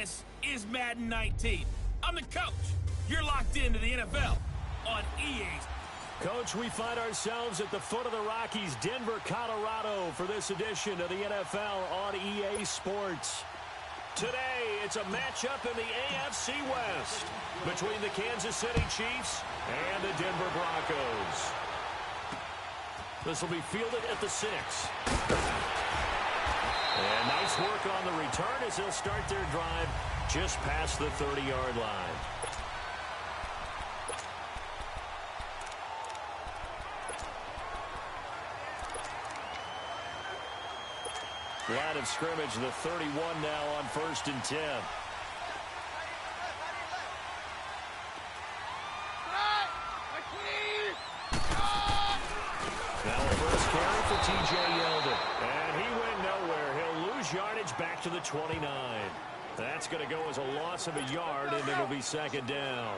This is Madden 19. I'm the coach. You're locked into the NFL on EA's. Coach, we find ourselves at the foot of the Rockies, Denver, Colorado, for this edition of the NFL on EA Sports. Today, it's a matchup in the AFC West between the Kansas City Chiefs and the Denver Broncos. This will be fielded at the 6. And nice work on the return as they'll start their drive just past the 30-yard line. Line of scrimmage, the 31 now on 1st and 10. Now a first carry for T.J. Yeldon. And he went nowhere. He'll lose yardage back to the 29. That's going to go as a loss of a yard, and it'll be 2nd down.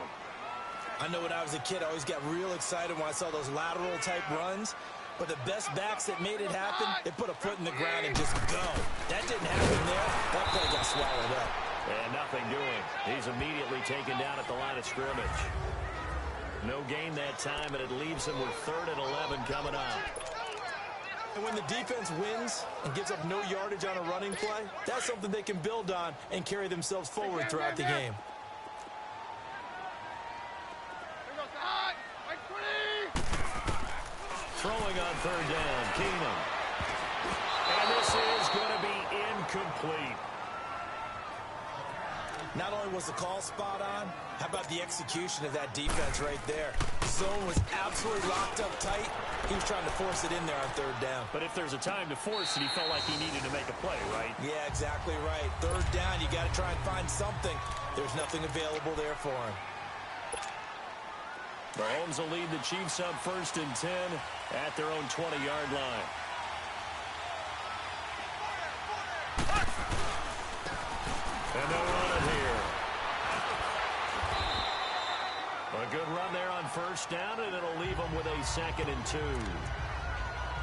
I know when I was a kid, I always got real excited when I saw those lateral-type runs. But the best backs that made it happen, they put a foot in the ground and just go. That didn't happen there. That play got swallowed up. And nothing doing. He's immediately taken down at the line of scrimmage. No gain that time, and it leaves him with 3rd and 11 coming up. And when the defense wins and gives up no yardage on a running play, that's something they can build on and carry themselves forward throughout the game. Throwing on 3rd down, Keenum. And this is going to be incomplete. Not only was the call spot on, how about the execution of that defense right there? The zone was absolutely locked up tight. He was trying to force it in there on 3rd down. But if there's a time to force it, he felt like he needed to make a play, right? Yeah, exactly right. 3rd down, you got to try and find something. There's nothing available there for him. Mahomes will lead the Chiefs up 1st and 10 at their own 20-yard line. And they'll run it here. A good run there on 1st down, and it'll leave them with a 2nd and 2.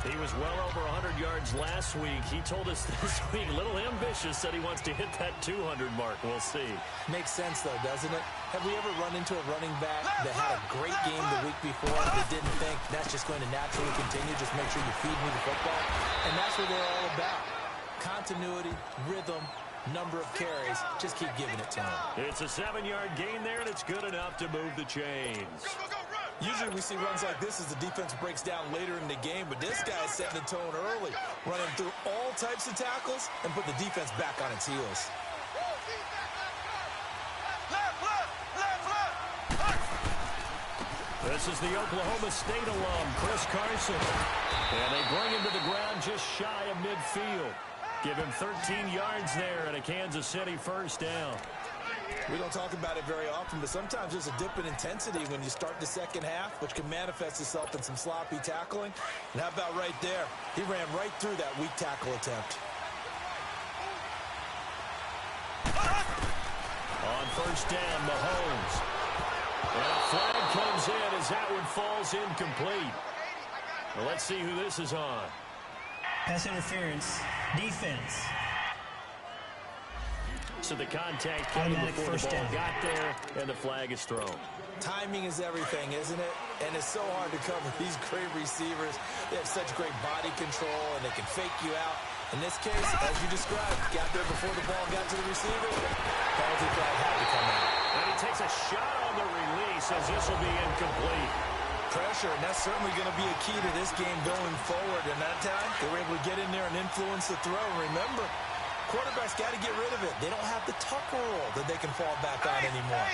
He was well over 100 yards last week. He told us this week, a little ambitious, said he wants to hit that 200 mark. We'll see. Makes sense, though, doesn't it? Have we ever run into a running back that had a great game the week before that didn't think that's just going to naturally continue? Just make sure you feed me the football. And that's what they're all about. Continuity, rhythm, number of carries. Just keep giving it to him. It's a 7-yard gain there, and it's good enough to move the chains. Usually we see runs like this as the defense breaks down later in the game, but this guy is setting the tone early, running through all types of tackles and put the defense back on its heels. This is the Oklahoma State alum, Chris Carson. And they bring him to the ground just shy of midfield. Give him 13 yards there and a Kansas City 1st down. We don't talk about it very often, but sometimes there's a dip in intensity when you start the second half, which can manifest itself in some sloppy tackling. And how about right there? He ran right through that weak tackle attempt. On 1st down, Mahomes. And a flag comes in as that one falls incomplete. Well, let's see who this is on. Pass interference, defense. So the contact came before the ball got there, and the flag is thrown. Timing is everything, isn't it? And it's so hard to cover these great receivers. They have such great body control, and they can fake you out. In this case, as you described, got there before the ball got to the receiver. Penalty flag had to come out. And he takes a shot on the release as this will be incomplete. Pressure, and that's certainly going to be a key to this game going forward. And that time, they were able to get in there and influence the throw. Remember, quarterbacks got to get rid of it. They don't have the tuck rule that they can fall back on anymore.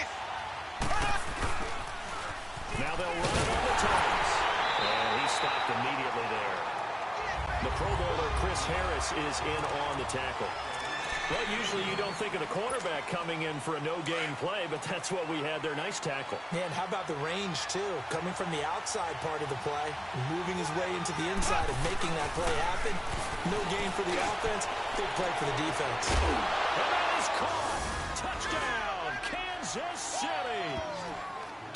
Now they'll run it on the toss. And he stopped immediately there. The Pro Bowler, Chris Harris, is in on the tackle. Well, usually you don't think of the cornerback coming in for a no-gain play, but that's what we had there. Nice tackle. Man, how about the range, too? Coming from the outside part of the play, moving his way into the inside and making that play happen. No gain for the offense, big play for the defense. And that is caught. Touchdown, Kansas City.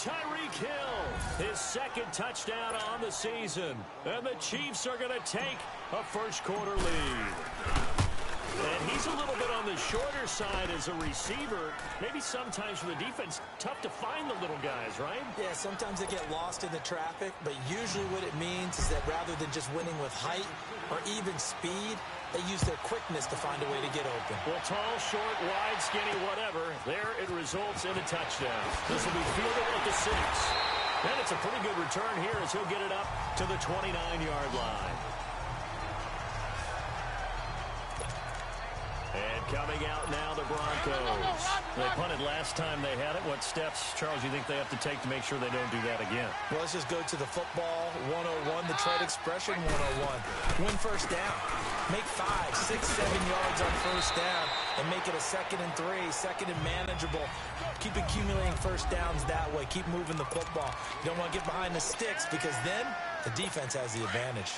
Tyreek Hill, his 2nd touchdown on the season. And the Chiefs are going to take a first-quarter lead. And he's a little bit on the shorter side as a receiver. Maybe sometimes for the defense, tough to find the little guys, right? Yeah, sometimes they get lost in the traffic, but usually what it means is that rather than just winning with height or even speed, they use their quickness to find a way to get open. Well, tall, short, wide, skinny, whatever. There it results in a touchdown. This will be fielded at the 6. And it's a pretty good return here as he'll get it up to the 29-yard line. And coming out now, the Broncos. They punted last time they had it. What steps, Charles, you think they have to take to make sure they don't do that again? Well, let's just go to the football 101, the trade expression 101. Win first down. Make 5, 6, 7 yards on first down and make it a 2nd and 3, 2nd and manageable. Keep accumulating first downs that way. Keep moving the football. You don't want to get behind the sticks because then the defense has the advantage.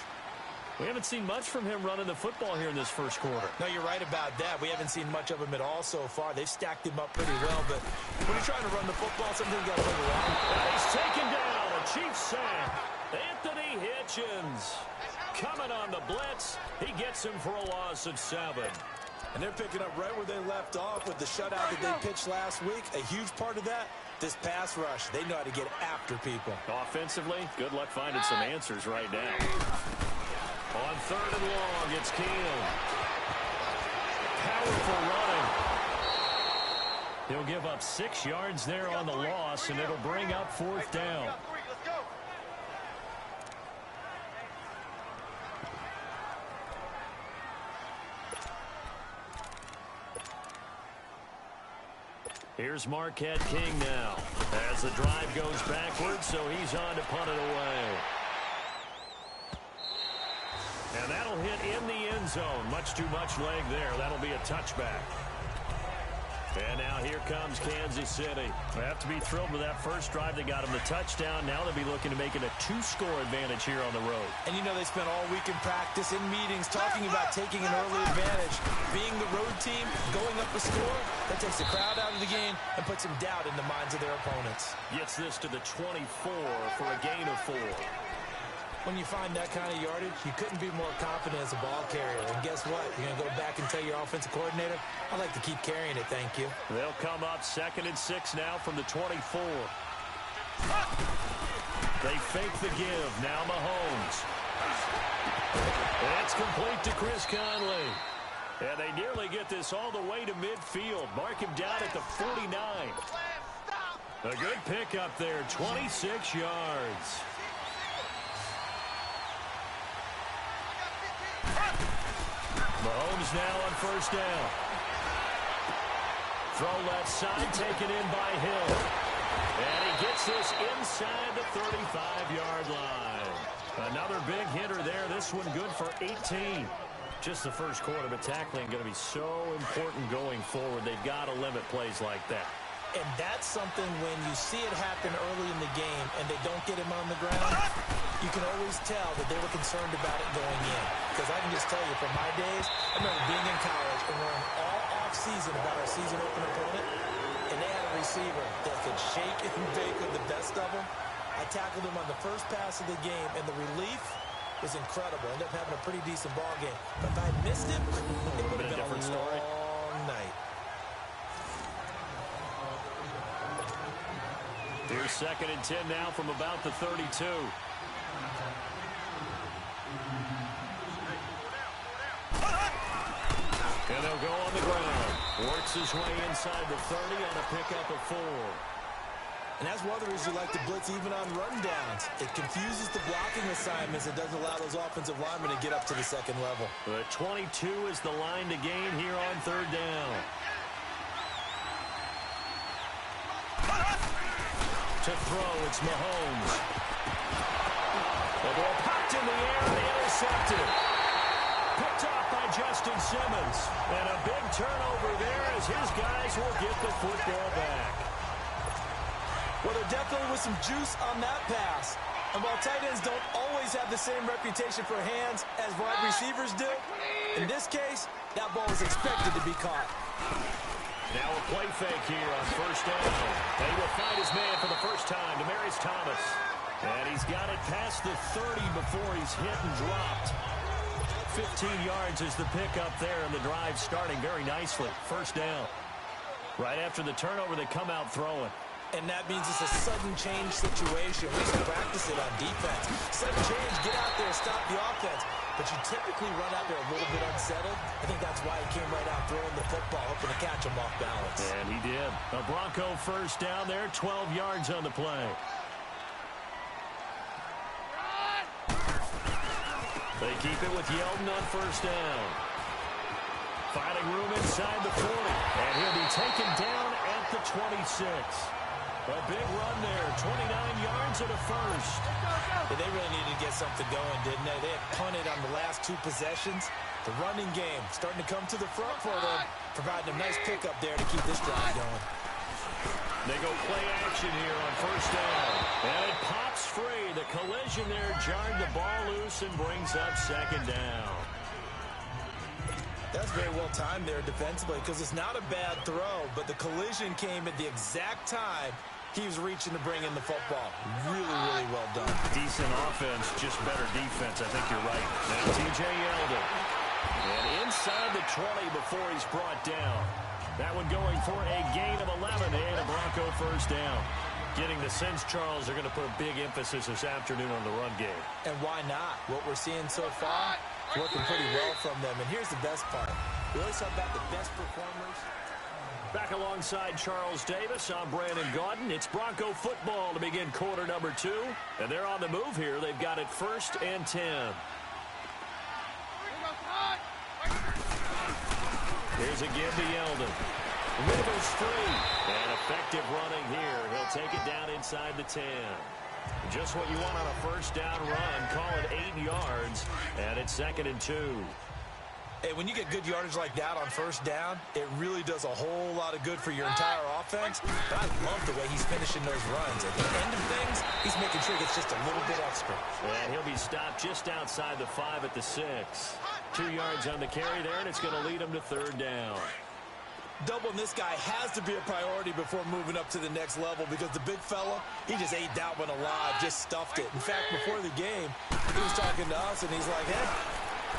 We haven't seen much from him running the football here in this first quarter. No, you're right about that. We haven't seen much of him at all so far. They've stacked him up pretty well, but when you're trying to run the football, something you got to play around. He's taken down. A Chiefs sack. Anthony Hitchens coming on the blitz. He gets him for a loss of 7. And they're picking up right where they left off with the shutout that they pitched last week. A huge part of that, this pass rush. They know how to get after people. Offensively, good luck finding some answers right now. On 3rd and long, it's Keenum. Powerful running. He'll give up 6 yards there on the loss, and it'll bring up 4th down. Here's Marquette King now as the drive goes backwards, so he's on to punt it away. And that'll hit in the end zone. Much too much leg there. That'll be a touchback. And now here comes Kansas City. They have to be thrilled with that first drive. They got him the touchdown. Now they'll be looking to make it a 2-score advantage here on the road. And you know they spent all week in practice, in meetings, talking about taking an early advantage. Being the road team, going up a score, that takes the crowd out of the game and puts some doubt in the minds of their opponents. Gets this to the 24 for a gain of 4. When you find that kind of yardage, you couldn't be more confident as a ball carrier. And guess what? You're going to go back and tell your offensive coordinator, I'd like to keep carrying it, thank you. They'll come up 2nd and 6 now from the 24. They fake the give. Now Mahomes. It's complete to Chris Conley. And they nearly get this all the way to midfield. Mark him down at the 49. A good pickup there, 26 yards. Mahomes now on first down. Throw left side, taken in by Hill. And he gets this inside the 35-yard line. Another big hitter there. This one good for 18. Just the first quarter, but tackling going to be so important going forward. They've got to limit plays like that. And that's something when you see it happen early in the game and they don't get him on the ground, you can always tell that they were concerned about it going in. Because I can just tell you from my days, I remember being in college and learning all off-season about our season opener opponent, and they had a receiver that could shake and bake with the best of them. I tackled him on the first pass of the game, and the relief was incredible. Ended up having a pretty decent ball game. But if I had missed him, it would have been a long night. Here's 2nd and 10 now from about the 32. And they'll go on the ground. Works his way inside the 30 on a pickup of 4. And that's one of the reasons you like to blitz even on rundowns. It confuses the blocking assignments. It doesn't allow those offensive linemen to get up to the second level. The 22 is the line to gain here on 3rd down. To throw, it's Mahomes. The ball popped in the air and intercepted. Picked off by Justin Simmons. And a big turnover there as his guys will get the football back. Well, there definitely was some juice on that pass. And while tight ends don't always have the same reputation for hands as wide receivers do, in this case, that ball was expected to be caught. Now a play fake here on first down. And he will find his man for the first time, Demaryius Thomas. And he's got it past the 30 before he's hit and dropped. 15 yards is the pickup there, and the drive starting very nicely. First down. Right after the turnover, they come out throwing. And that means it's a sudden change situation. We used to practice it on defense. Sudden change, get out there, stop the offense. But you typically run out there a little bit unsettled. I think that's why he came right out throwing the football, hoping to catch him off balance. And he did. A Bronco first down there, 12 yards on the play. They keep it with Yeldon on first down. Finding room inside the 40. And he'll be taken down at the 26. A big run there, 29 yards and a first. Yeah, they really needed to get something going, didn't they? They had punted on the last 2 possessions. The running game starting to come to the front for them, providing a nice pickup there to keep this drive going. They go play action here on first down. And it pops free. The collision there jarred the ball loose and brings up second down. That's very well timed there defensively because it's not a bad throw, but the collision came at the exact time he was reaching to bring in the football. Really, really well done. Decent offense, just better defense. I think you're right. Now T.J. Yeldon. And inside the 20 before he's brought down. That one going for a gain of 11 and a Bronco first down. Getting the sense, Charles, they're going to put a big emphasis this afternoon on the run game. And why not? What we're seeing so far, working pretty well from them. And here's the best part. We always talk about the best performers. Back alongside Charles Davis, I'm Brandon Gaudin. It's Bronco football to begin quarter number 2. And they're on the move here. They've got it 1st and 10. Here's a give to Yeldon. Rivers free. And effective running here. He'll take it down inside the 10. Just what you want on a first down run. Call it 8 yards. And it's 2nd and 2. Hey, when you get good yardage like that on first down, it really does a whole lot of good for your entire offense. But I love the way he's finishing those runs. At the end of things, he's making sure he gets just a little bit extra. And he'll be stopped just outside the 5 at the 6. 2 yards on the carry there, and it's going to lead him to 3rd down. Doubling this guy has to be a priority before moving up to the next level because the big fella, he just ate that one alive, just stuffed it. In fact, before the game, he was talking to us, and he's like, hey,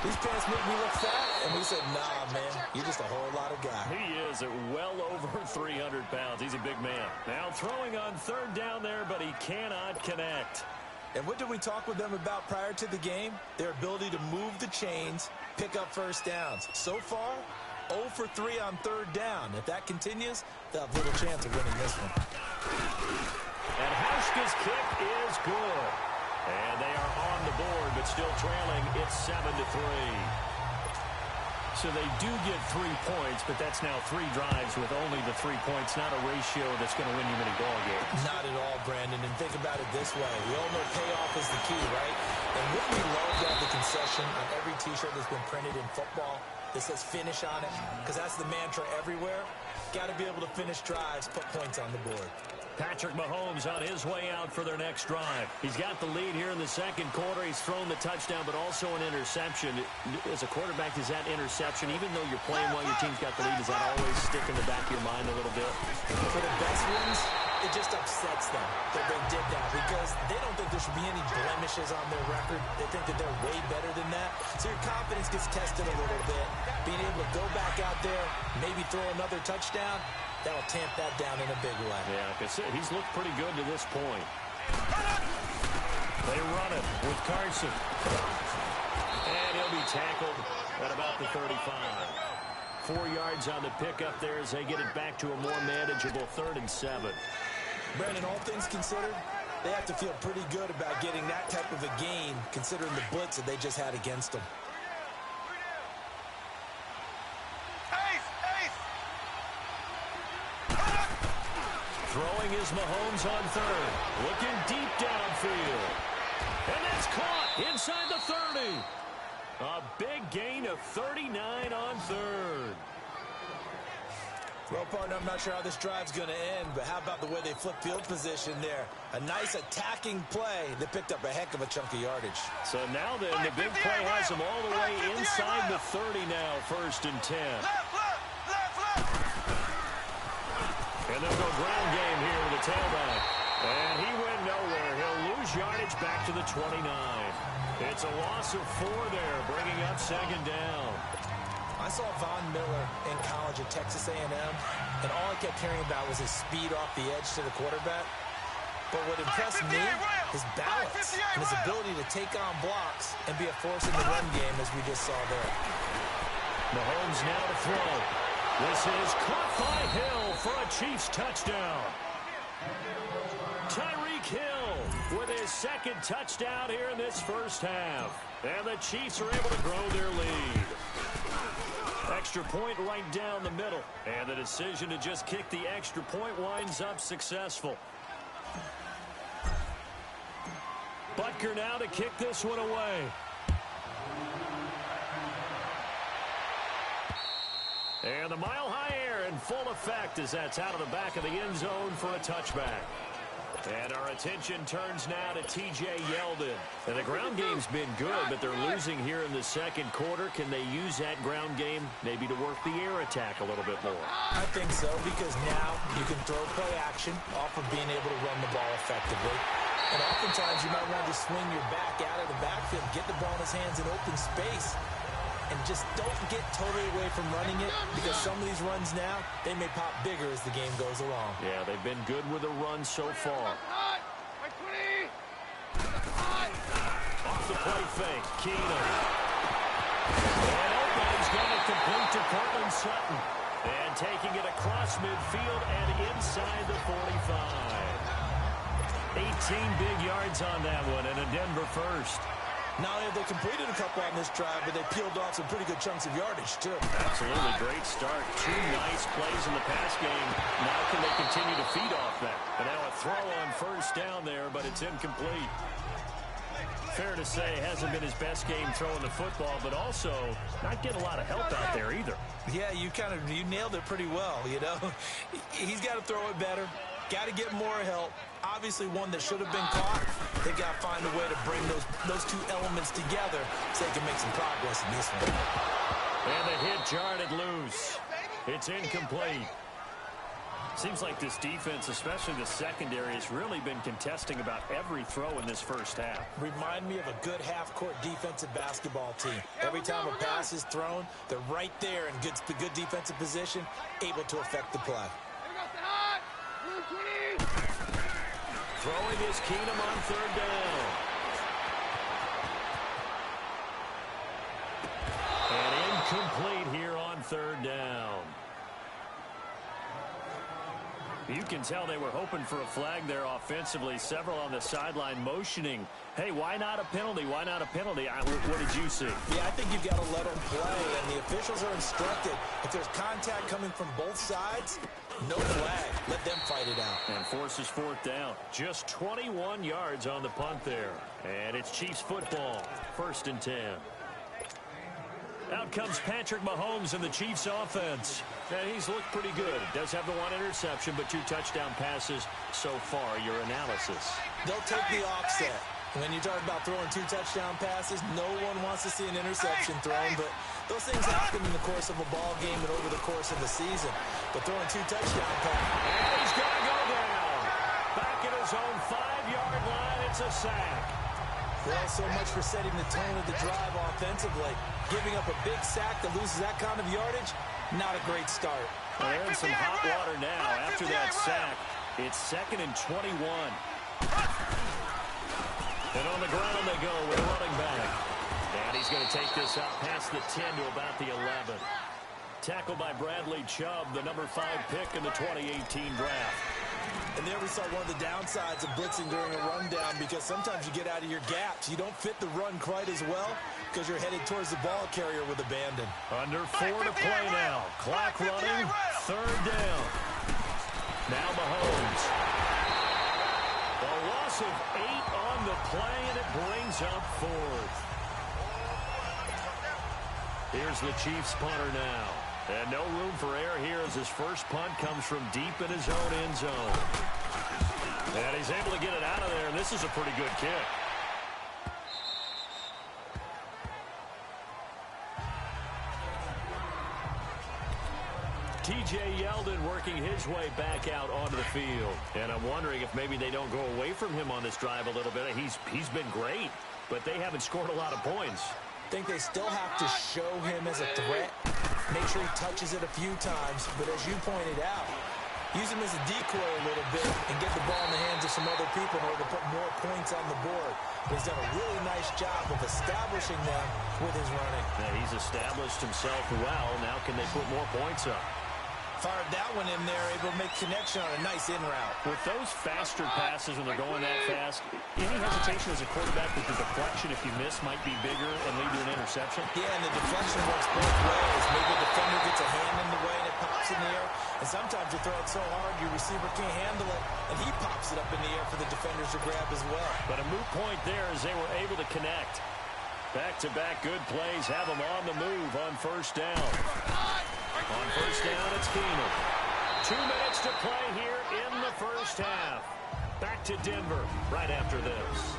these pants make me look fat. And we said, nah, man, you're just a whole lot of guy. He is at well over 300 pounds. He's a big man. Now throwing on 3rd down there, but he cannot connect. And what did we talk with them about prior to the game? Their ability to move the chains, pick up first downs. So far, 0 for 3 on 3rd down. If that continues, they'll have little chance of winning this one. And Hauschka's kick is good. And they are on the board, but still trailing. It's 7-3. So they do get 3 points, but that's now 3 drives with only the 3 points, not a ratio that's going to win you many ball games. Not at all, Brandon. And think about it this way. We all know payoff is the key, right? And wouldn't we love to have the concession on every T-shirt that's been printed in football that says finish on it? Because that's the mantra everywhere. Got to be able to finish drives, put points on the board. Patrick Mahomes on his way out for their next drive. He's got the lead here in the 2nd quarter. He's thrown the touchdown, but also an interception. As a quarterback, is that interception, even though you're playing while your team's got the lead, does that always stick in the back of your mind a little bit? For the best ones, it just upsets them that they did that because they don't think there should be any blemishes on their record. They think that they're way better than that. So your confidence gets tested a little bit. Being able to go back out there, maybe throw another touchdown, that'll tamp that down in a big way. Yeah, like I said, he's looked pretty good to this point. They run it with Carson. And he'll be tackled at about the 35. 4 yards on the pickup there as they get it back to a more manageable 3rd and 7. Brandon, all things considered, they have to feel pretty good about getting that type of a gain considering the blitz that they just had against them. Throwing is Mahomes on 3rd. Looking deep downfield. And that's caught inside the 30. A big gain of 39 on 3rd. Well, partner, I'm not sure how this drive's going to end, but how about the way they flip field position there? A nice attacking play that picked up a heck of a chunk of yardage. So now then, the big play has them all the way inside the 30 now, 1st and 10. And they'll go ground game here with the tailback. And he went nowhere. He'll lose yardage, back to the 29. It's a loss of 4 there, bringing up second down. I saw Von Miller in college at Texas A&M, and all I kept hearing about was his speed off the edge to the quarterback. But what impressed me, his balance and his ability to take on blocks and be a force in the run game, as we just saw there. Mahomes now to throw. This is caught by Hill for a Chiefs touchdown. Tyreek Hill with his second touchdown here in this first half. And the Chiefs are able to grow their lead. Extra point right down the middle. And the decision to just kick the extra point winds up successful. Butker now to kick this one away. And the mile-high air in full effect as that's out of the back of the end zone for a touchback. And our attention turns now to T.J. Yeldon. And the ground game's been good, but they're losing here in the second quarter. Can they use that ground game maybe to work the air attack a little bit more? I think so, because now you can throw play action off of being able to run the ball effectively. And oftentimes you might want to just swing your back out of the backfield, get the ball in his hands in open space, and just don't get totally away from running it, because some of these runs now, they may pop bigger as the game goes along. Yeah, they've been good with the run so far. Off the play fake, Keenum. And nobody's going to complete to Cortland Sutton. And taking it across midfield and inside the 45. 18 big yards on that one, and a Denver first. Not only have they completed a couple on this drive, but they peeled off some pretty good chunks of yardage, too. Absolutely great start. 2 nice plays in the pass game. Now can they continue to feed off that? And now a throw on first down there, but it's incomplete. Fair to say, hasn't been his best game throwing the football, but also not getting a lot of help out there either. Yeah, you nailed it pretty well, you know. He's got to throw it better. Got to get more help. Obviously one that should have been caught. They've got to find a way to bring those two elements together so they can make some progress in this one. And the hit jarred it loose. It's incomplete. Seems like this defense, especially the secondary, has really been contesting about every throw in this first half. Remind me of a good half-court defensive basketball team. Every time a pass is thrown, they're right there in good defensive position, able to affect the play. Throwing is Keenum on third down. And incomplete here on third down. You can tell they were hoping for a flag there offensively. Several on the sideline motioning. Hey, why not a penalty? Why not a penalty? What did you see? Yeah, I think you've got to let them play, and the officials are instructed. If there's contact coming from both sides, no flag. Let them fight it out. And forces fourth down. Just 21 yards on the punt there. And it's Chiefs football. 1st and 10. Out comes Patrick Mahomes in the Chiefs offense. And he's looked pretty good. Does have the 1 interception, but 2 touchdown passes so far. Your analysis. They'll take the offset. When you talk about throwing 2 touchdown passes, no one wants to see an interception thrown, but those things happen in the course of a ball game and over the course of a season. But throwing 2 touchdown passes. And he's going to go down. Back at his own 5-yard line. It's a sack. Well, so much for setting the tone of the drive offensively. Giving up a big sack that loses that kind of yardage, not a great start. Well, they're in some hot water now. After that sack, it's 2nd and 21. And on the ground they go with running back. And he's going to take this out past the 10 to about the 11. Tackled by Bradley Chubb, the number 5 pick in the 2018 draft. And there we saw one of the downsides of blitzing during a rundown, because sometimes you get out of your gaps. You don't fit the run quite as well because you're headed towards the ball carrier with abandon. Under 4 to play now. Clock running. 3rd down. Now Mahomes. A loss of 8 on the play, and it brings up 4th. Here's the Chiefs punter now. And no room for error here as his first punt comes from deep in his own end zone. And he's able to get it out of there, and this is a pretty good kick. T.J. Yeldon working his way back out onto the field. And I'm wondering if maybe they don't go away from him on this drive a little bit. He's been great, but they haven't scored a lot of points. I think they still have to show him as a threat, make sure he touches it a few times, but as you pointed out, use him as a decoy a little bit and get the ball in the hands of some other people in order to put more points on the board. But he's done a really nice job of establishing them with his running. Yeah, he's established himself well. Now can they put more points up? Fired that one in there, able to make connection on a nice in route. With those faster passes when they're going that fast, any hesitation as a quarterback with the deflection, if you miss, might be bigger and lead to an interception? Yeah, and the deflection works both ways. Maybe the defender gets a hand in the way and it pops in the air. And sometimes you throw it so hard your receiver can't handle it, and he pops it up in the air for the defenders to grab as well. But a moot point there as they were able to connect. Back-to-back good plays have them on the move on first down. On first down, it's Keenum. 2 minutes to play here in the first half. Back to Denver right after this.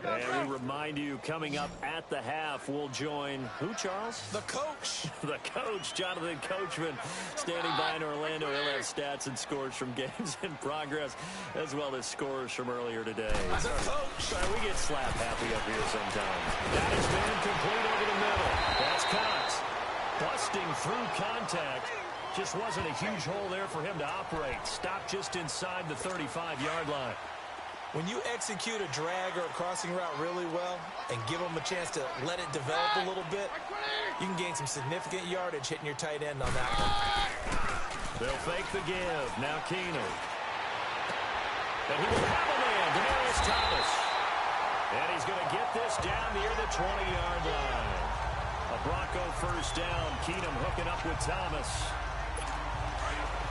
And we remind you, coming up at the half, we'll join who, Charles? The coach. The coach, Jonathan Coachman, standing by in Orlando. He'll have stats and scores from games in progress, as well as scores from earlier today. The coach. Sorry, we get slap happy up here sometimes. That has been complete over the middle. That's Cox. Busting through contact. Just wasn't a huge hole there for him to operate. Stopped just inside the 35-yard line. When you execute a drag or a crossing route really well and give them a chance to let it develop a little bit, you can gain some significant yardage hitting your tight end on that one. They'll fake the give. Now Keenum. And he will have a man, Demaryius Thomas. And he's going to get this down near the 20-yard line. A Bronco first down. Keenum hooking up with Thomas.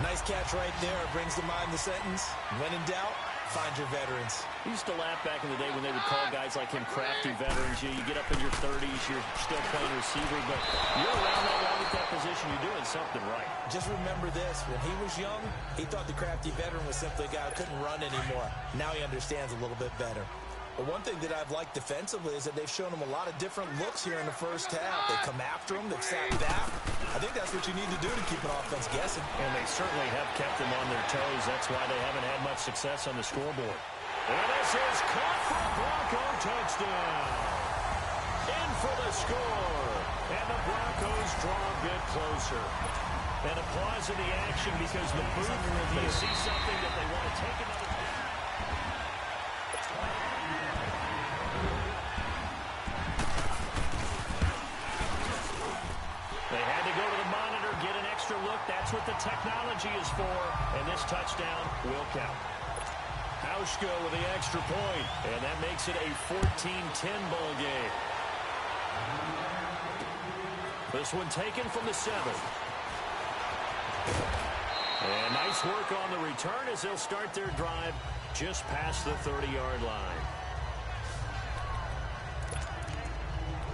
Nice catch right there. Brings to mind the sentence, when in doubt, find your veterans. We used to laugh back in the day when they would call guys like him crafty veterans. You get up in your 30s, you're still playing receiver, but you're around that long at that position, you're doing something right. Just remember this, when he was young, he thought the crafty veteran was simply a guy who couldn't run anymore. Now he understands a little bit better. But one thing that I've liked defensively is that they've shown him a lot of different looks here in the first half. They come after him, they've sat back. I think that's what you need to do to keep an offense guessing. And they certainly have kept them on their toes. That's why they haven't had much success on the scoreboard. And this is caught for a Bronco touchdown. In for the score. And the Broncos draw a bit closer. And a pause in the action because the booth, they see something that they want to take another. They had to go to the monitor, get an extra look. That's what the technology is for. And this touchdown will count. Hauschka with the extra point. And that makes it a 14-10 ball game. This one taken from the 7. And nice work on the return as they'll start their drive just past the 30-yard line.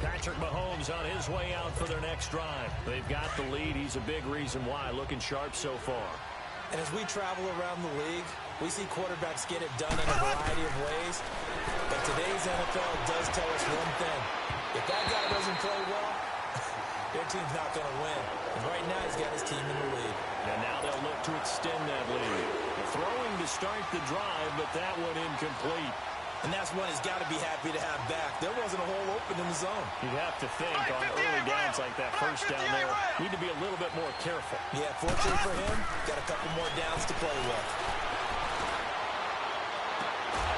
Patrick Mahomes on his way out for their next drive. They've got the lead. He's a big reason why. Looking sharp so far. And as we travel around the league, we see quarterbacks get it done in a variety of ways. But today's NFL does tell us one thing. If that guy doesn't play well, their team's not going to win. And right now, he's got his team in the lead. And now they'll look to extend that lead. Throwing to start the drive, but that one incomplete. And that's one he's got to be happy to have back. There wasn't a hole open in the zone. You'd have to think on early downs like that first down there, need to be a little bit more careful. Yeah, fortunately for him, got a couple more downs to play with.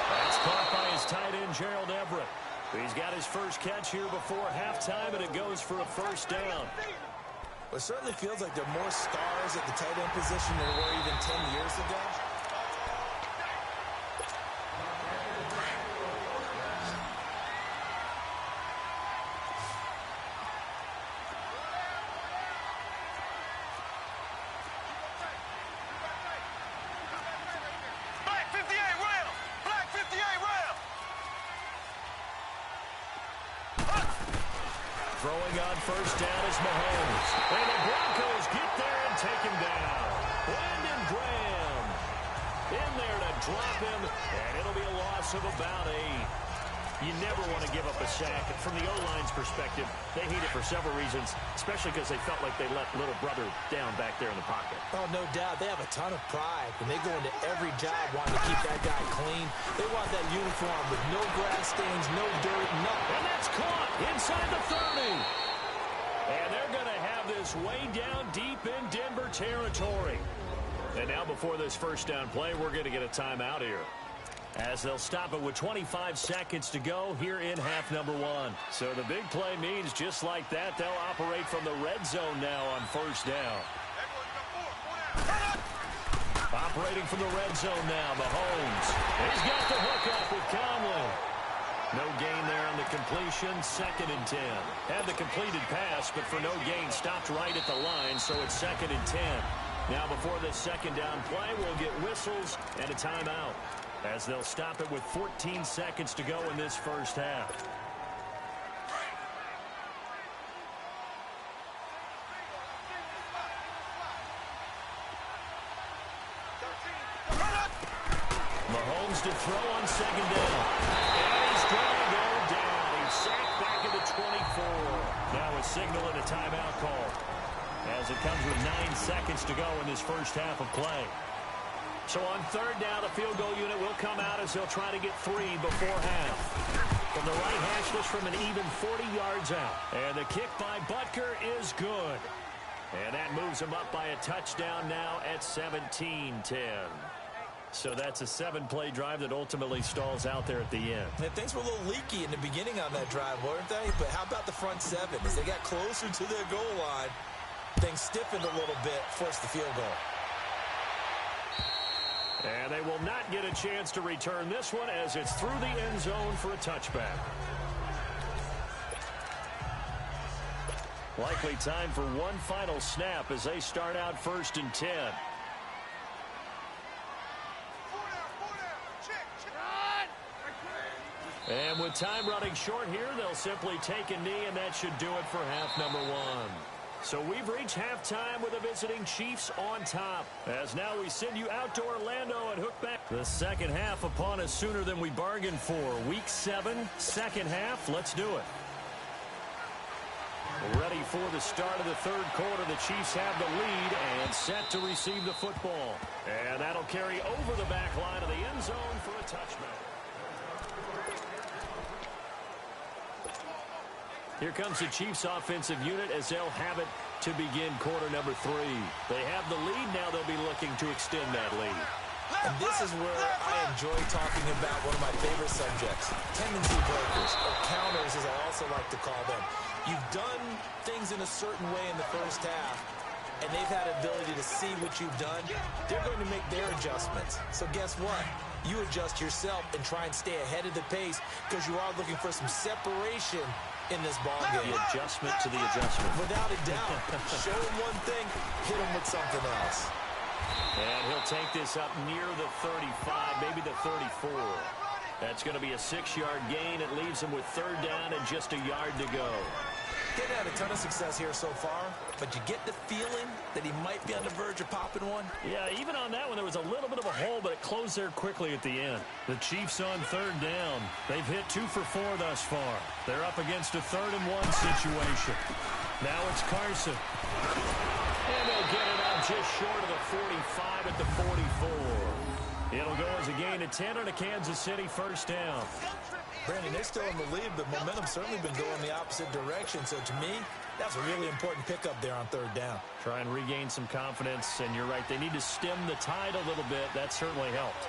That's caught by his tight end, Gerald Everett. He's got his first catch here before halftime, and it goes for a first down. Well, it certainly feels like there are more stars at the tight end position than there were even 10 years ago. Throwing on first down is Mahomes. And the Broncos get there and take him down. Brandon Graham in there to drop him, and it'll be a loss of about 8. You never want to give up a sack. From the O-line's perspective, they hate it for several reasons, especially because they felt like they let little brother down back there in the pocket. Oh, no doubt. They have a ton of pride, and they go into every job wanting to keep that guy clean. They want that uniform with no grass stains, no dirt, nothing. And that's caught inside the 30. And they're going to have this way down deep in Denver territory. And now before this first down play, we're going to get a timeout here, as they'll stop it with 25 seconds to go here in half number 1. So the big play means just like that, they'll operate from the red zone now on first down. Operating from the red zone now, Mahomes. He's got the hook up with Conley. No gain there on the completion, 2nd and 10. Had the completed pass, but for no gain, stopped right at the line, so it's 2nd and 10. Now before this second down play, we'll get whistles and a timeout, as they'll stop it with 14 seconds to go in this first half. Mahomes to throw on second down. And he's going to go down. He's sacked back at the 24. Now a signal and a timeout call, as it comes with 9 seconds to go in this first half of play. So on third down, the field goal unit will come out as they'll try to get 3 before half. From the right hash, this from an even 40 yards out. And the kick by Butker is good. And that moves him up by a touchdown now at 17-10. So that's a 7-play drive that ultimately stalls out there at the end. And things were a little leaky in the beginning on that drive, weren't they? But how about the front 7? As they got closer to their goal line, things stiffened a little bit, forced the field goal. And they will not get a chance to return this one, as it's through the end zone for a touchback. Likely time for one final snap as they start out 1st and 10. And with time running short here, they'll simply take a knee, and that should do it for half number 1. So we've reached halftime with the visiting Chiefs on top, as now we send you out to Orlando and hook back. The second half upon us sooner than we bargained for. Week 7, second half. Let's do it. Ready for the start of the third quarter. The Chiefs have the lead and set to receive the football. And that'll carry over the back line of the end zone for a touchback. Here comes the Chiefs offensive unit as they'll have it to begin quarter number 3. They have the lead. Now they'll be looking to extend that lead. And this is where I enjoy talking about one of my favorite subjects, tendency breakers, or counters as I also like to call them. You've done things in a certain way in the first half, and they've had an ability to see what you've done. They're going to make their adjustments. So guess what? You adjust yourself and try and stay ahead of the pace, because you are looking for some separation in this ball game. The adjustment to the adjustment. Without a doubt. Show him one thing, hit him with something else. And he'll take this up near the 35, maybe the 34. That's going to be a 6-yard gain. It leaves him with third down and just a yard to go. They've had a ton of success here so far, but you get the feeling that he might be on the verge of popping one. Yeah, even on that one, there was a little bit of a hole, but it closed there quickly at the end. The Chiefs on third down. They've hit 2 for 4 thus far. They're up against a 3rd and 1 situation. Now it's Carson. And they'll get it out just short of the 45 at the 44. It'll go as a gain of 10 on a Kansas City first down. Brandon, they're still in the lead, but momentum's certainly been going the opposite direction. So to me, that's a really important pickup there on third down. Try and regain some confidence, and you're right. They need to stem the tide a little bit. That certainly helped.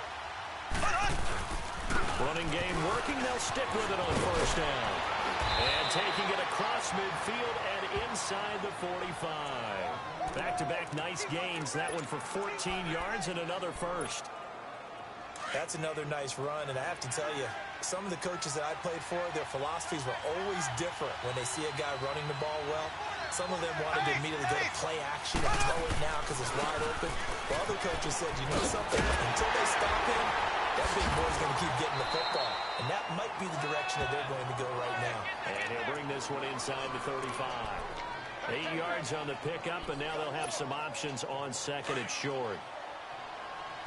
Running game working. They'll stick with it on first down. And taking it across midfield and inside the 45. Back-to-back nice gains. That one for 14 yards and another first. That's another nice run, and I have to tell you, some of the coaches that I played for, their philosophies were always different when they see a guy running the ball well. Some of them wanted to immediately go to play action and throw it now because it's wide open. While other coaches said, you know something, until they stop him, That big boy's going to keep getting the football, and that might be the direction that they're going to go right now. And he'll bring this one inside the 35. 8 yards on the pickup, and now they'll have some options on second and short.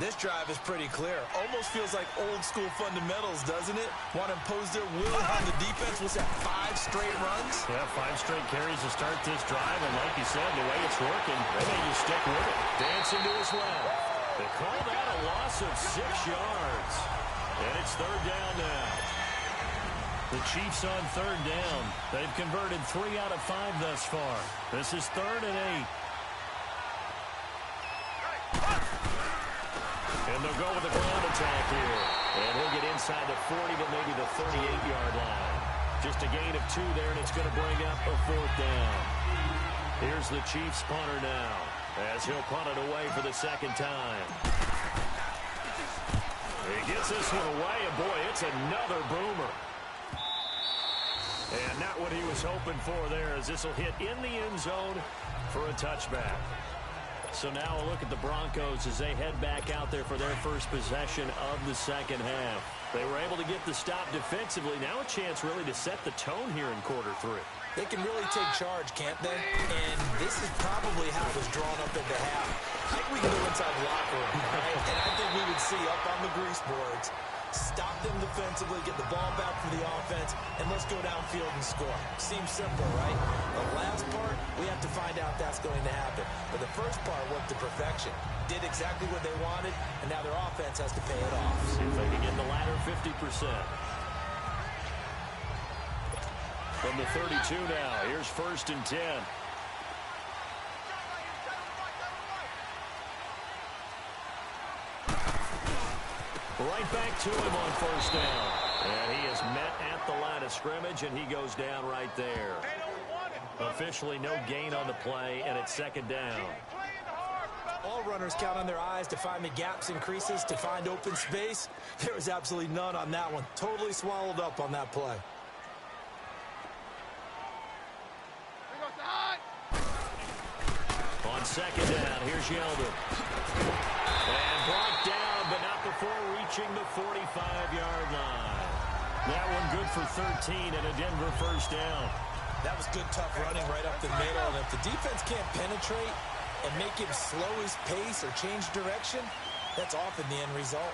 This drive is pretty clear. Almost feels like old-school fundamentals, doesn't it? Want to impose their will on the defense. What's that, 5 straight runs? Yeah, 5 straight carries to start this drive, and like you said, the way it's working, they may just stick with it. Dancing to his left. They call that a loss of 6 yards. And it's third down now. The Chiefs on third down. They've converted 3 out of 5 thus far. This is 3rd and 8. And they'll go with the ground attack here. And he'll get inside the 40 to maybe the 38-yard line. Just a gain of 2 there, and it's going to bring up a 4th down. Here's the Chiefs punter now, as he'll punt it away for the second time. He gets this one away, and boy, it's another boomer. And not what he was hoping for there, as this will hit in the end zone for a touchback. So now a look at the Broncos as they head back out there for their first possession of the second half. They were able to get the stop defensively. Now a chance really to set the tone here in quarter 3. They can really take charge, can't they? And this is probably how it was drawn up at the half. I think we can go inside the locker room, right? And I think we would see up on the grease boards, stop them defensively, get the ball back for the offense, and let's go downfield and score. Seems simple, right? The last part, we have to find out that's going to happen. But the first part worked to perfection. Did exactly what they wanted, and now their offense has to pay it off. See if they can get the latter 50%. From the 32 now, here's 1st and 10. Right back to him on 1st down. And he is met at the line of scrimmage, and he goes down right there. Officially no gain on the play, and it's 2nd down. All runners count on their eyes to find the gaps and creases, to find open space. There was absolutely none on that one. Totally swallowed up on that play. On 2nd down, here's Yeldon. And brought down, but not before reaching the 45-yard line. That one good for 13 and a Denver 1st down. That was good, tough running right up the middle. And if the defense can't penetrate and make him slow his pace or change direction, that's often the end result.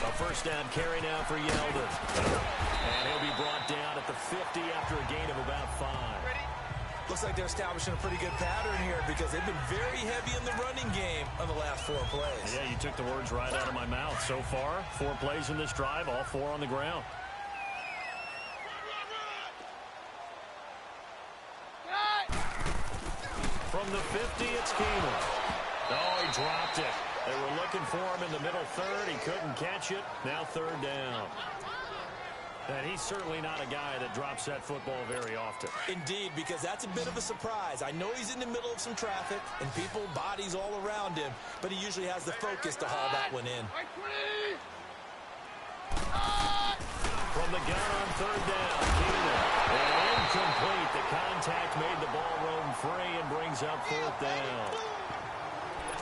A 1st down carry now for Yeldon. And he'll be brought down at the 50 after a gain of about 5. Looks like they're establishing a pretty good pattern here because they've been very heavy in the running game on the last 4 plays. Yeah, you took the words right out of my mouth. So far, 4 plays in this drive, all 4 on the ground. From the 50, it's Keenan. Oh, he dropped it. They were looking for him in the middle 3rd. He couldn't catch it. Now 3rd down. And he's certainly not a guy that drops that football very often. Indeed, because that's a bit of a surprise. I know he's in the middle of some traffic and people, bodies all around him, but he usually has the focus to haul that one in. From the gun on 3rd down, Keenan. And incomplete. The contact made the ball roam free and brings up 4th down.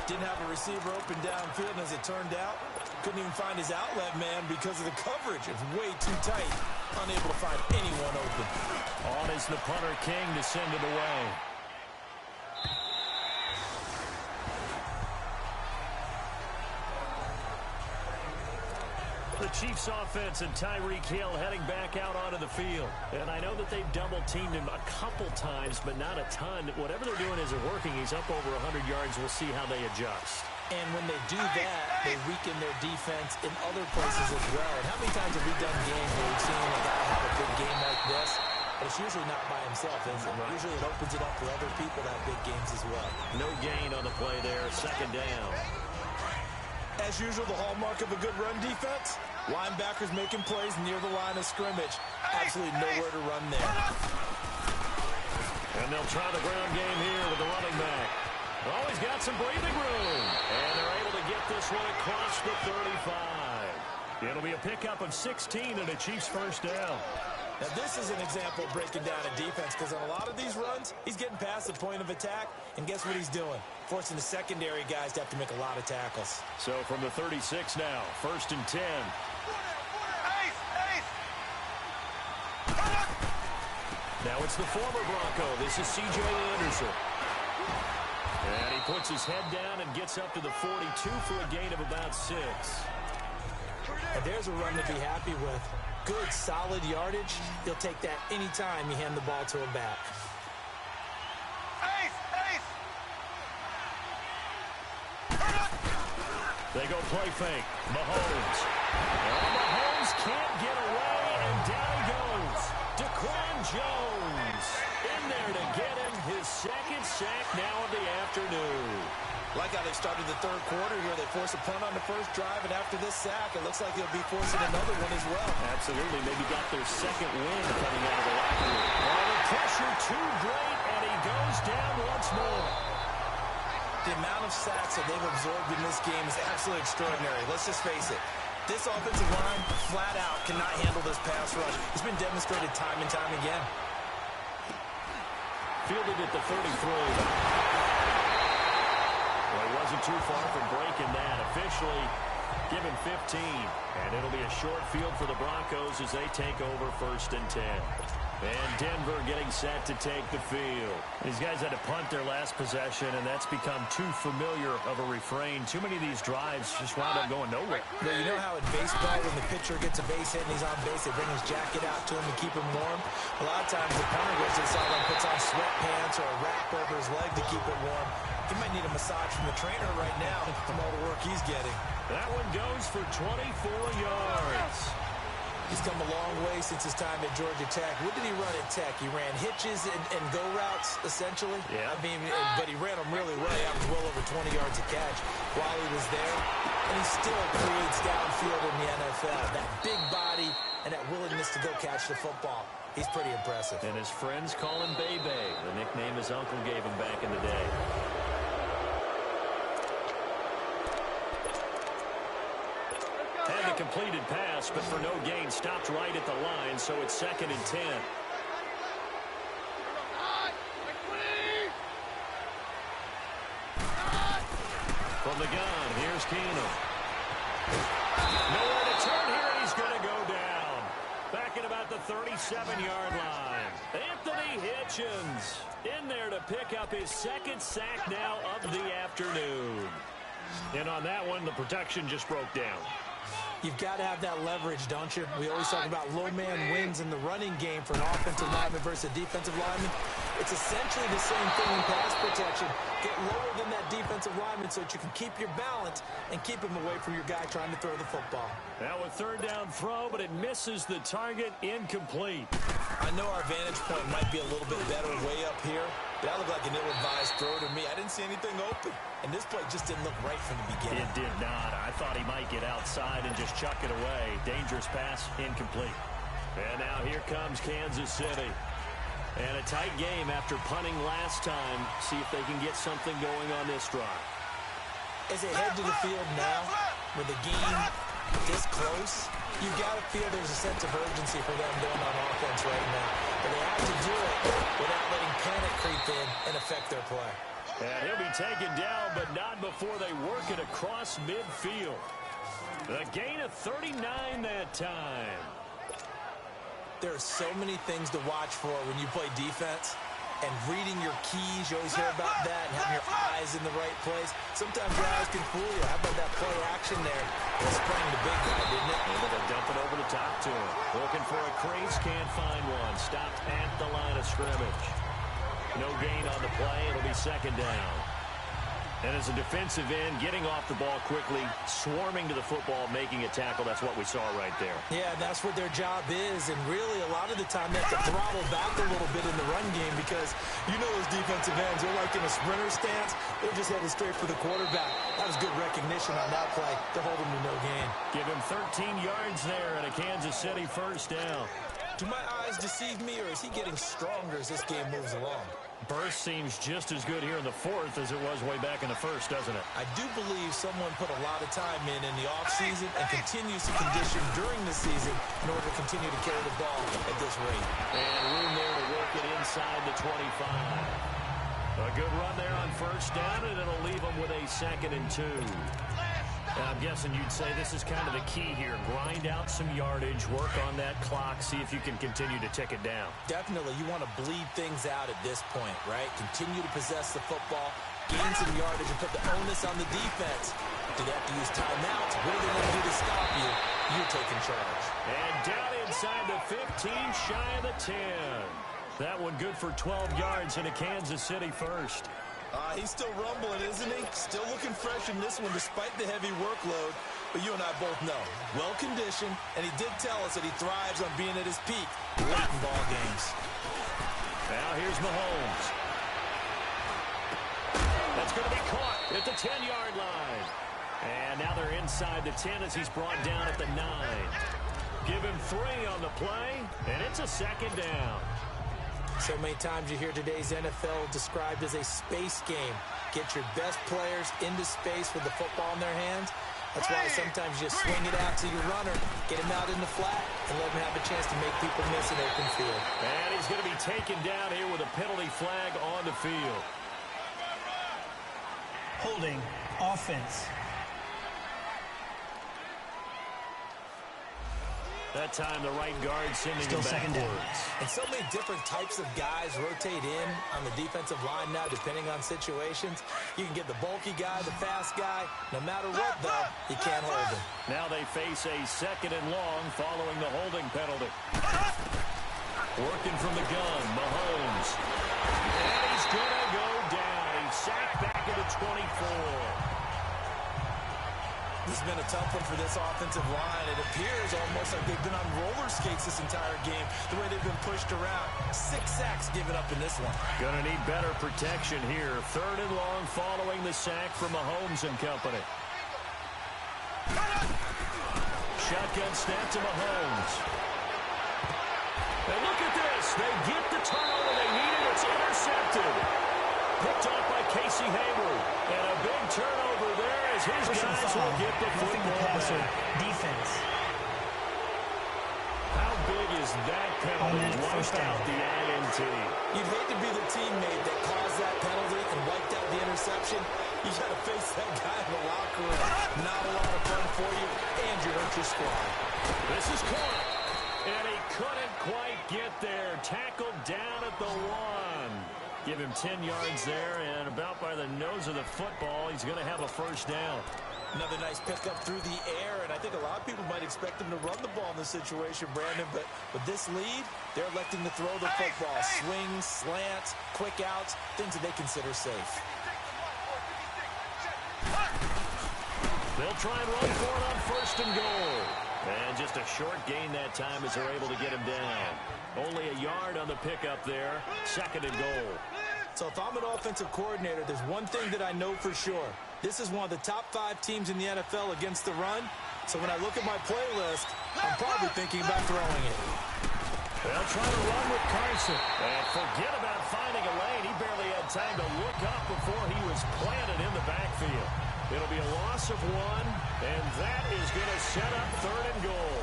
Didn't have a receiver open downfield, and as it turned out, couldn't even find his outlet man because of the coverage. It was way too tight. Unable to find anyone open. On is the punter King to send it away. The Chiefs offense and Tyreek Hill heading back out onto the field. And I know that they've double-teamed him a couple times, but not a ton. Whatever they're doing isn't working. He's up over 100 yards. We'll see how they adjust. And when they do that, they weaken their defense in other places as well. And how many times have we done games where we've seen a guy have a big game like this? But it's usually not by himself, is it? Right. Usually it opens it up for other people to have big games as well. No gain on the play there. 2nd down. As usual, the hallmark of a good run defense, linebackers making plays near the line of scrimmage. Absolutely nowhere to run there. And they'll try the ground game here with the running back. Oh, he's got some breathing room. And they're able to get this one across the 35. It'll be a pickup of 16 and a Chiefs 1st down. Now, this is an example of breaking down a defense because on a lot of these runs, runs, he's getting past the point of attack, and guess what he's doing? Forcing the secondary guys to have to make a lot of tackles. So from the 36 now, 1st and 10. Now it's the former Bronco. This is C.J. Anderson. And he puts his head down and gets up to the 42 for a gain of about 6. And there's a run to be happy with. Good, solid yardage. He'll take that anytime you hand the ball to him back. They go play fake. Mahomes. And Mahomes can't get away, and down he goes. Daquan Jones in there to get him his 2nd sack now of the afternoon. Like how they started the 3rd quarter here. They force a punt on the 1st drive, and after this sack, it looks like they'll be forcing another one as well. Absolutely. Maybe got their 2nd win coming out of the locker room. Oh, the pressure too great, and he goes down once more. The amount of sacks that they've absorbed in this game is absolutely extraordinary. Let's just face it. This offensive line, flat out, cannot handle this pass rush. It's been demonstrated time and time again. Fielded at the 33. Well, he wasn't too far from breaking that. Officially given 15. And it'll be a short field for the Broncos as they take over 1st and 10. And Denver getting set to take the field. These guys had to punt their last possession, and that's become too familiar of a refrain. Too many of these drives just wound up going nowhere. But you know how in baseball, when the pitcher gets a base hit and he's on base, they bring his jacket out to him to keep him warm? A lot of times the punter goes to the sideline, puts on sweatpants or a wrap over his leg to keep it warm. He might need a massage from the trainer right now from all the work he's getting. That one goes for 24 yards. He's come a long way since his time at Georgia Tech. What did he run at Tech? He ran hitches and go routes, essentially. Yeah. I mean, but he ran them really well. He averaged well over 20 yards a catch while he was there. And he still creates downfield in the NFL. That big body and that willingness to go catch the football. He's pretty impressive. And his friends call him Bebe, the nickname his uncle gave him back in the day. Had the completed pass, but for no gain, stopped right at the line, so it's 2nd and 10. From the gun, here's Keenum. Nowhere to turn here, and he's going to go down. Back at about the 37-yard line. Anthony Hitchens in there to pick up his 2nd sack now of the afternoon. And on that one, the protection just broke down. You've got to have that leverage, don't you? We always talk about low man wins in the running game for an offensive lineman versus a defensive lineman. It's essentially the same thing in pass protection. Get lower than that defensive lineman so that you can keep your balance and keep him away from your guy trying to throw the football. Now a 3rd down throw, but it misses the target, incomplete. I know our vantage point might be a little bit better way up here, but that looked like an ill-advised throw to me. I didn't see anything open, and this play just didn't look right from the beginning. It did not. I thought he might get outside and just chuck it away. Dangerous pass, incomplete. And now here comes Kansas City. And a tight game after punting last time. See if they can get something going on this drive. As they head to the field now, with the game this close, you've got to feel there's a sense of urgency for them going on offense right now. But they have to do it without letting panic creep in and affect their play. And he'll be taken down, but not before they work it across midfield. A gain of 39 that time. There are so many things to watch for when you play defense. And reading your keys, you always hear about that, and having your eyes in the right place. Sometimes your eyes can fool you. How about that play action there? It sprang the big guy, didn't it? Able to dump it over the top to him. Looking for a crease, can't find one. Stopped at the line of scrimmage. No gain on the play. It'll be 2nd down. And as a defensive end, getting off the ball quickly, swarming to the football, making a tackle, that's what we saw right there. Yeah, that's what their job is, and really a lot of the time they have to throttle back a little bit in the run game because you know those defensive ends, they're like in a sprinter stance, they're just heading straight for the quarterback. That was good recognition on that play to hold him to no gain. Give him 13 yards there and a Kansas City 1st down. Do my eyes deceive me, or is he getting stronger as this game moves along? Burst seems just as good here in the fourth as it was way back in the first, doesn't it? I do believe someone put a lot of time in the offseason and continues to condition during the season in order to continue to carry the ball at this rate. And room there to work it inside the 25. A good run there on first down, and it'll leave them with a 2nd and 2. I'm guessing you'd say this is kind of the key here. Grind out some yardage, work on that clock, see if you can continue to tick it down. Definitely. You want to bleed things out at this point, right? Continue to possess the football, gain some yardage, and put the onus on the defense. Do they have to use timeouts? What do they want to do to stop you? You're taking charge. And down inside the 15, shy of the 10. That one good for 12 yards into Kansas City first. He's still rumbling, isn't he? Still looking fresh in this one despite the heavy workload. But you and I both know, well-conditioned, and he did tell us that he thrives on being at his peak late in ball games. Now here's Mahomes. That's going to be caught at the 10-yard line. And now they're inside the 10 as he's brought down at the 9. Give him 3 on the play, and it's a 2nd down. So many times you hear today's NFL described as a space game. Get your best players into space with the football in their hands. That's why sometimes you swing it out to your runner, get him out in the flat, and let him have a chance to make people miss an open field. And he's going to be taken down here with a penalty flag on the field. Holding offense. That time the right guard sending Still him backwards. And so many different types of guys rotate in on the defensive line now, depending on situations. You can get the bulky guy, the fast guy. No matter what, though, you can't hold him. Now they face a 2nd and long following the holding penalty. Working from the gun, Mahomes. And he's going to go down. He's sacked back at the 24. This has been a tough one for this offensive line. It appears almost like they've been on roller skates this entire game, the way they've been pushed around. 6 sacks given up in this one. Gonna need better protection here. 3rd and long following the sack from Mahomes and company. Shotgun snap to Mahomes. And look at this. They get the turnover they needed. It's intercepted. Picked off by Casey Hayward. And a big turnover there as his guys will get the football back. Defense. How big is that penalty? First down. Wipe out the INT. You'd hate to be the teammate that caused that penalty and wiped out the interception. You got to face that guy in the locker room. Not a lot of fun for you, and you hurt your squad. This is caught. And he couldn't quite get there. Tackled down at the 1. Give him 10 yards there, and about by the nose of the football, he's going to have a first down. Another nice pickup through the air, and I think a lot of people might expect him to run the ball in this situation, Brandon, but with this lead, they're electing to throw the football. Swings, slants, quick outs, things that they consider safe. They'll try and run for it on 1st and goal. And just a short gain that time as they're able to get him down. Only a yard on the pickup there. 2nd and goal. So if I'm an offensive coordinator, there's one thing that I know for sure. This is one of the top 5 teams in the NFL against the run. So when I look at my playlist, I'm probably thinking about throwing it. They'll try to run with Carson. And forget about finding a lane. He barely had time to look up before he was planted in the backfield. It'll be a loss of 1, and that is going to set up 3rd and goal.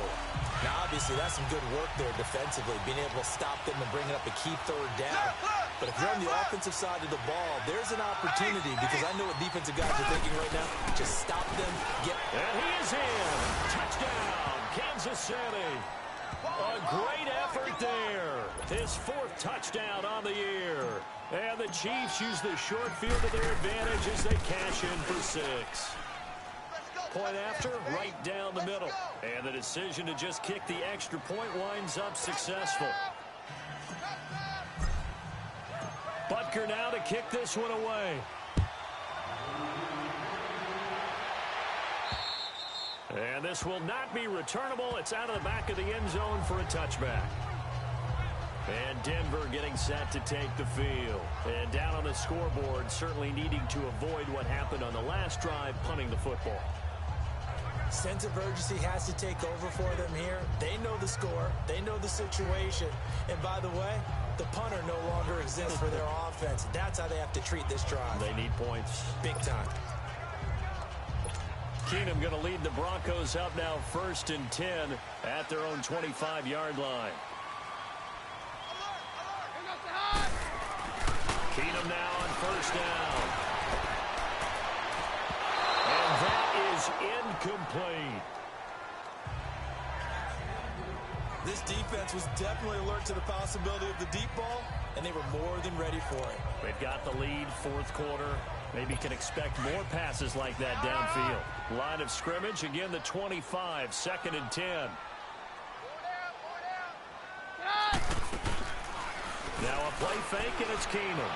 Now, obviously, that's some good work there defensively, being able to stop them and bringing up a key 3rd down. But if you're on the offensive side of the ball, there's an opportunity, because I know what defensive guys are thinking right now. Just stop them, And he is in. Touchdown, Kansas City. A great effort there. His 4th touchdown on the year. And the Chiefs use the short field to their advantage as they cash in for 6. Point after, right down the middle. And the decision to just kick the extra point winds up successful. Butker now to kick this one away. And this will not be returnable. It's out of the back of the end zone for a touchback. And Denver getting set to take the field. And down on the scoreboard, certainly needing to avoid what happened on the last drive, punting the football. Sense of urgency has to take over for them here. They know the score. They know the situation. And by the way, the punter no longer exists for their offense. That's how they have to treat this drive. They need points. Big time. Keenum going to lead the Broncos up now 1st and 10 at their own 25-yard line. Keenum now on 1st down. And that is incomplete. This defense was definitely alert to the possibility of the deep ball, and they were more than ready for it. They've got the lead, 4th quarter. Maybe can expect more passes like that downfield. Line of scrimmage, again the 25, 2nd and 10. Now a play fake, and it's Keenum.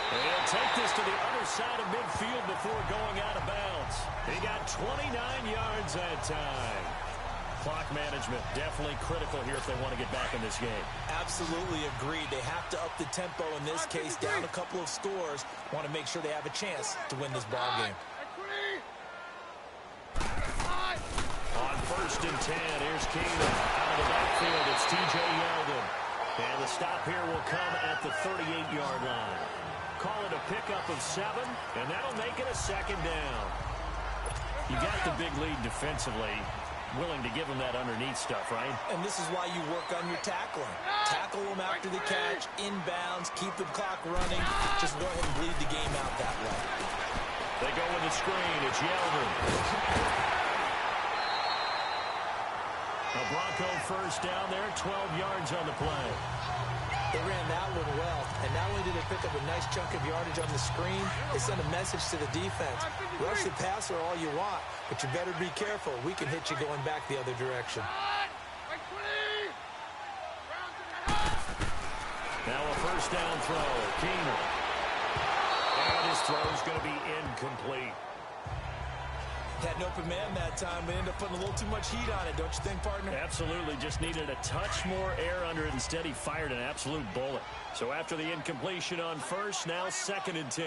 And he'll take this to the other side of midfield before going out of bounds. He got 29 yards that time. Clock management definitely critical here if they want to get back in this game. Absolutely agreed. They have to up the tempo in this case, down a couple of scores. Want to make sure they have a chance to win this ball game. On 1st and 10, here's Keenum. Out of the backfield, it's T.J. Yeldon. And the stop here will come at the 38-yard line. Call it a pickup of 7, and that'll make it a 2nd down. You got the big lead defensively. Willing to give them that underneath stuff, right? And this is why you work on your tackling. Tackle them after the catch, inbounds, keep the clock running. Just go ahead and bleed the game out that way. They go with the screen. It's Yeldon. A Bronco 1st down there, 12 yards on the play. They ran that one well, and not only did they pick up a nice chunk of yardage on the screen, they sent a message to the defense. Rush the passer all you want, but you better be careful. We can hit you going back the other direction. Now a 1st down throw. Keenum. And his throw is going to be incomplete. Had an open man that time, but ended up putting a little too much heat on it, don't you think, partner? Absolutely. Just needed a touch more air under it. Instead, he fired an absolute bullet. So after the incompletion on 1st, now 2nd and 10.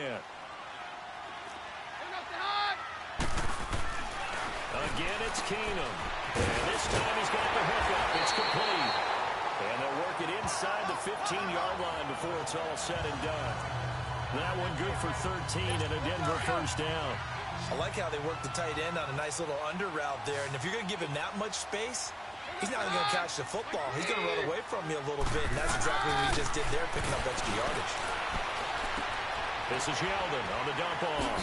Again, it's Keenum. And this time he's got the hookup. It's complete. And they'll work it inside the 15-yard line before it's all said and done. That one good for 13 and a Denver 1st down. I like how they work the tight end on a nice little under route there. And if you're going to give him that much space, he's not even going to catch the football. He's going to run away from you a little bit, and that's exactly what he just did there, picking up extra yardage. This is Yeldon on the dump off.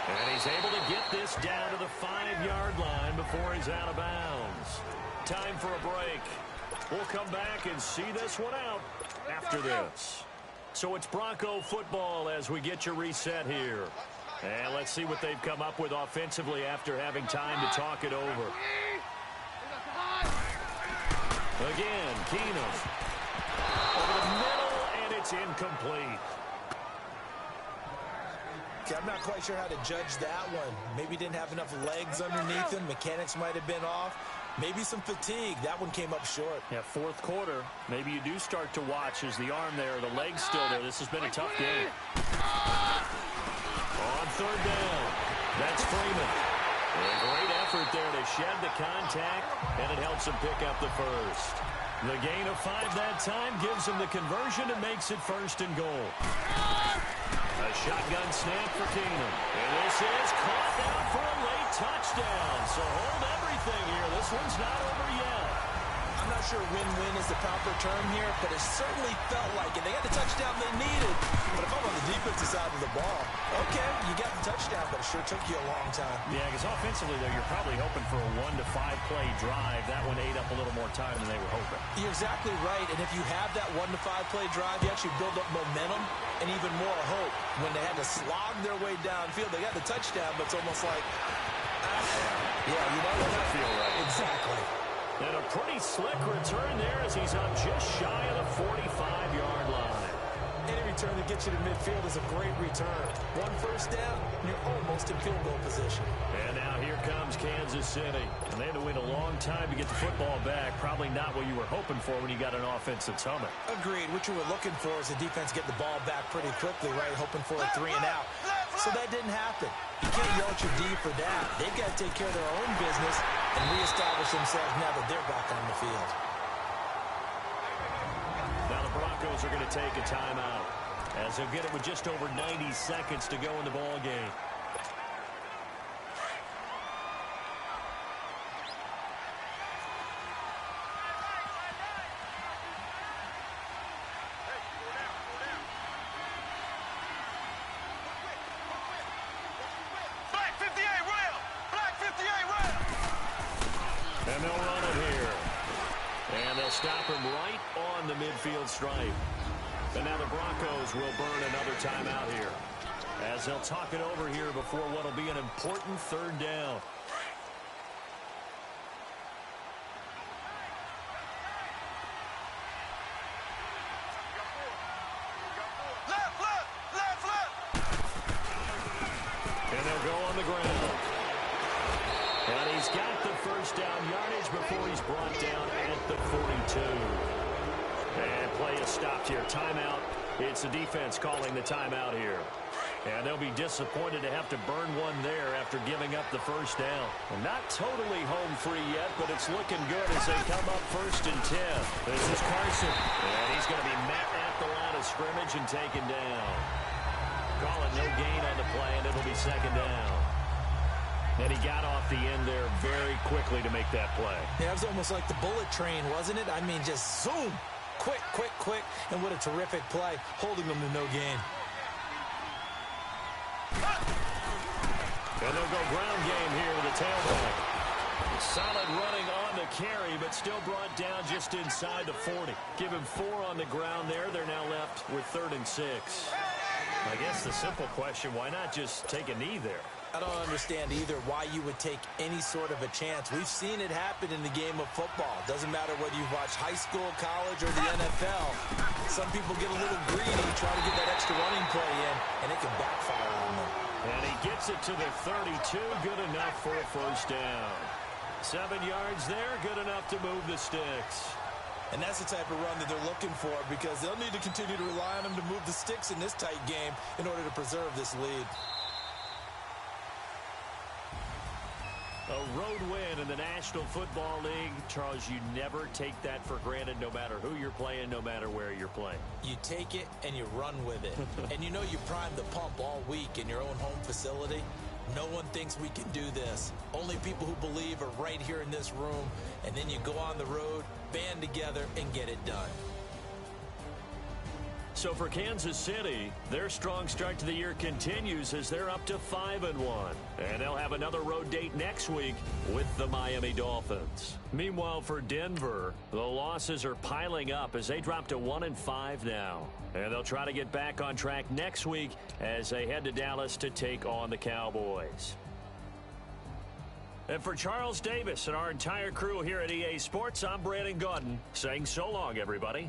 And he's able to get this down to the 5-yard line before he's out of bounds. Time for a break. We'll come back and see this one out after this. So it's Bronco football as we get your reset here. And let's see what they've come up with offensively after having time to talk it over. Again, Keenum. Over the middle, and it's incomplete. Okay, I'm not quite sure how to judge that one. Maybe didn't have enough legs underneath him. Mechanics might have been off. Maybe some fatigue. That one came up short. Yeah, 4th quarter. Maybe you do start to watch as the arm there, the leg's still there. This has been a tough game. On 3rd down, that's Freeman. A great effort there to shed the contact, and it helps him pick up the 1st. The gain of 5 that time gives him the conversion and makes it 1st and goal. A shotgun snap for Keenum. And this is caught down for a late touchdown. So hold everything here. This one's not over yet. I'm not sure win-win is the proper term here, but it certainly felt like it. They got the touchdown they needed. But if I'm on the defensive side of the ball, okay, you got the touchdown, but it sure took you a long time. Yeah, because offensively, though, you're probably hoping for a 1 to 5 play drive. That one ate up a little more time than they were hoping. You're exactly right, and if you have that 1 to 5 play drive, you actually build up momentum and even more hope. When they had to slog their way downfield, they got the touchdown, but it's almost like, yeah, you know what? Doesn't feel right. Exactly. And a pretty slick return there as he's up just shy of the 45-yard line. Any return that gets you to midfield is a great return. 1 first down, you're almost in field goal position. And now here comes Kansas City. And they had to wait a long time to get the football back. Probably not what you were hoping for when you got an offense that's humming. Agreed. What you were looking for is the defense get the ball back pretty quickly, right? Hoping for a 3 and out. So that didn't happen. You can't yell at your D for that. They've got to take care of their own business and reestablish themselves now that they're back on the field. Now the Broncos are going to take a timeout as they'll get it with just over 90 seconds to go in the ball game. And they'll run it here. And they'll stop him right on the midfield stripe. And now the Broncos will burn another timeout here, as they'll talk it over here before what will be an important third down. And they'll go on the ground. And he's got the first down yardage before he's brought down at the 42. And play is stopped here. Timeout. It's the defense calling the timeout here. And they'll be disappointed to have to burn one there after giving up the first down. Well, not totally home free yet, but it's looking good as they come up 1st and 10. This is Carson. And he's going to be met at the line of scrimmage and taken down. Call it no gain on the play, and it'll be 2nd down. And he got off the end there very quickly to make that play. Yeah, it was almost like the bullet train, wasn't it? I mean, just zoom. Quick, quick, quick. And what a terrific play, holding them to no gain. And they'll go ground game here with the tailback. Solid running on the carry, but still brought down just inside the 40. Give him 4 on the ground there. They're now left with 3rd and 6. I guess the simple question, why not just take a knee there? I don't understand either why you would take any sort of a chance. We've seen it happen in the game of football. Doesn't matter whether you've watched high school, college, or the NFL. Some people get a little greedy, try to get that extra running play in, and it can backfire on them. And he gets it to the 32. Good enough for a first down. 7 yards there. Good enough to move the sticks. And that's the type of run that they're looking for, because they'll need to continue to rely on them to move the sticks in this tight game in order to preserve this lead. A road win in the National Football League. Charles, you never take that for granted, no matter who you're playing, no matter where you're playing. You take it and you run with it. And you know you primed the pump all week in your own home facility. No one thinks we can do this. Only people who believe are right here in this room. And then you go on the road, band together, and get it done. So for Kansas City, their strong start to the year continues as they're up to 5-1. And they'll have another road date next week with the Miami Dolphins. Meanwhile, for Denver, the losses are piling up as they drop to 1-5 now. And they'll try to get back on track next week as they head to Dallas to take on the Cowboys. And for Charles Davis and our entire crew here at EA Sports, I'm Brandon Gaudin saying so long, everybody.